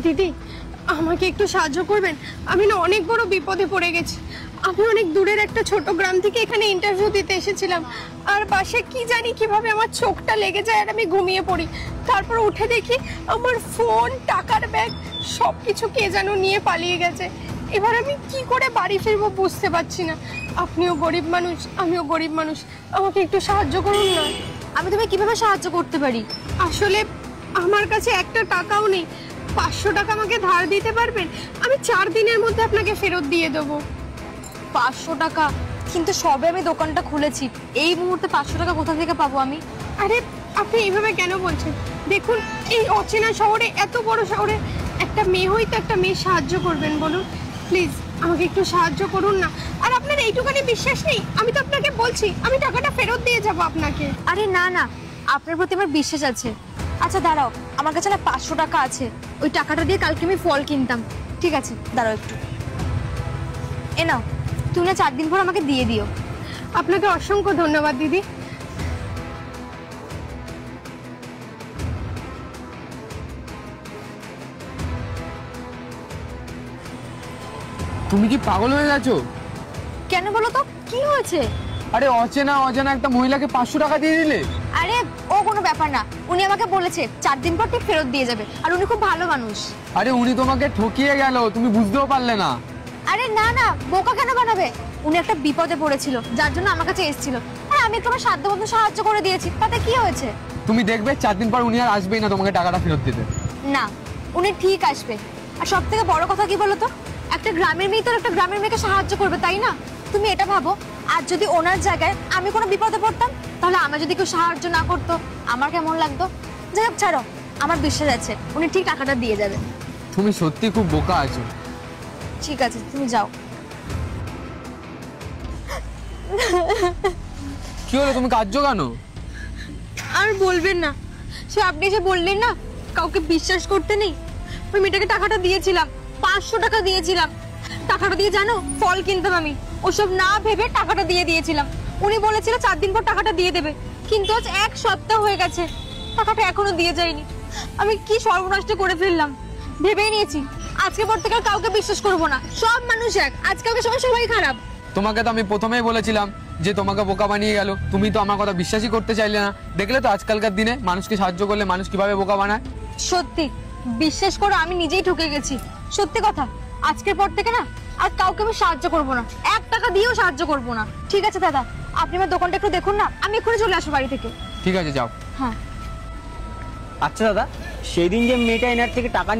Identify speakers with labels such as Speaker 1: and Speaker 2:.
Speaker 1: দিদি, আমাকে একটু সাহায্য করবেন? আমি না অনেক বড় বিপদে পড়ে গেছি। আমি অনেক দূরের একটা ছোট গ্রাম থেকে এখানে ইন্টারভিউ দিতে এসেছিলাম, আর বাসে কি জানি কিভাবে আমার চোখটা লেগে যায় আর আমি ঘুমিয়ে পড়ি। তারপর উঠে দেখি আমার ফোন, টাকার ব্যাগ সবকিছু কে যেন নিয়ে পালিয়ে গেছে। এবার আমি কি করে বাড়ি ফিরবো বুঝতে পারছি না। আপনিও গরিব মানুষ, আমিও গরিব মানুষ, আমাকে একটু সাহায্য করুন না।
Speaker 2: আমি তোমায় কিভাবে সাহায্য করতে পারি?
Speaker 1: আসলে আমার কাছে একটা টাকাও নেই। 500 টাকা আমাকে ধার দিতে পারবেন? আমি 4 দিনের মধ্যে আপনাকে ফেরত দিয়ে দেবো।
Speaker 2: 500 টাকা? কিন্তু সবে আমি দোকানটা খুলেছি, এই মুহূর্তে 500 টাকা কোথা থেকে পাবো আমি?
Speaker 1: আরে আপনি এইভাবে কেন বলছেন? দেখুন, এই অচেনা শহরে, এত বড় শহরে একটা মেয়ে হয়তো একটা মেয়ে সাহায্য করবেন বলুন? প্লিজ আমাকে একটু সাহায্য করুন না। আর আপনার এইটুখানি বিশ্বাস নেই? আমি তো আপনাকে বলছি আমি টাকাটা ফেরত দিয়ে যাব আপনাকে।
Speaker 2: আরে না না, আপনার প্রতি আমার বিশ্বাস আছে। আচ্ছা দাঁড়াও, আমার কাছে না 500 টাকা আছে, ওই টাকাটা দিয়ে কালকে আমি ফল কিনতাম। ঠিক আছে দাঁড়াও একটু, এ নাও, তুমি না 4 দিন পর আমাকে দিয়ে দিও।
Speaker 1: আপনাকে অসংখ্য ধন্যবাদ দিদি।
Speaker 3: তুমি কি পাগল হয়ে গেছো?
Speaker 2: কেন বলো তো, কি হয়েছে?
Speaker 3: আরে অচেনা অজানা একটা মহিলাকে 500 টাকা দিয়ে দিলে?
Speaker 2: আরে ও কোনো ব্যাপার না, উনি আমাকে বলেছে 4 দিন পর ঠিক ফেরত দিয়ে যাবে, আর উনি খুব ভালো মানুষ।
Speaker 3: আরে উনি তোমাকে ঠকিয়ে গেল, তুমি বুঝতেও পারলে না?
Speaker 2: আরে না না, বোকা কেন বানাবে? উনি একটা বিপদে পড়েছিল, যার জন্য আমার কাছে এসেছিল, আর আমি তোমার সাধ্যমতো সাহায্য করে দিয়েছি, তাতে কি হয়েছে?
Speaker 3: তুমি দেখবে 4 দিন পর উনি আর আসবেই না তোমাকে টাকাটা ফেরত দিতে।
Speaker 2: না, উনি ঠিক আসবে। আর সব থেকে বড় কথা কি বলো তো, একটা গ্রামের মেয়ে তো একটা গ্রামের মেয়েকে সাহায্য করবে, তাই না? তুমি এটা ভাবো, আর যদি ওনার জায়গায় আমি কোনো বিপদে পড়তাম, তাহলে আমার যদি কেউ সাহায্য না করতো আমার কেমন লাগতো? যাই হোক ছাড়ো, আমার বিশ্বাস আছে উনি ঠিক টাকাটা দিয়ে যাবেন।
Speaker 3: তুমি সত্যি খুব বোকা আছো।
Speaker 2: ঠিক আছে, তুমি যাও।
Speaker 3: কি হলো, তুমি কাঁদছো কেন?
Speaker 2: আর বলবেন না, সে আপনি এসে বললেন না কাউকে বিশ্বাস করতে নেই, ওই মেয়েটাকে টাকাটা দিয়েছিলাম, 500 টাকা দিয়েছিলাম। টাকাটা দিয়ে জানো ফল কিনতাম আমি, ওসব না ভেবে টাকাটা দিয়ে দিয়েছিলাম। উনি বলেছিল 4 দিন পর টাকাটা দিয়ে দেবে, কিন্তু আজ 1 সপ্তাহ হয়ে গেছে, টাকাটা এখনো দিয়ে যায়নি। আমি কি সর্বনাশটা করে ফেললাম, ভেবেই নিয়েছি আজকে পর থেকে আর কাউকে বিশ্বাস করবো না। সব মানুষ এক, আজকালকে সবাই খারাপ।
Speaker 3: তোমাকে তো আমি প্রথমেই বলেছিলাম যে তোমাকে বোকা বানিয়ে গেল, তুমি তো আমার কথা বিশ্বাসই করতে চাইলে না। দেখলে তো আজকালকার দিনে মানুষকে সাহায্য করলে মানুষ কিভাবে বোকা বানায়।
Speaker 2: সত্যি বিশ্বাস করো, আমি নিজেই ঠকে গেছি। সত্যি কথা, আজকের পর থেকে না আর কাউকে আমি সাহায্য করবো না, 1 টাকা দিয়েও সাহায্য করবো না। ঠিক আছে দাদা, আপনি আমার দোকানটা একটু দেখুন না, আমি এক্ষুনি চলে আসবো বাড়ি থেকে।
Speaker 3: ঠিক আছে, যাও।
Speaker 2: হ্যাঁ।
Speaker 4: আচ্ছা দাদা, সেই দিন যে মেয়েটা এনার থেকে টাকা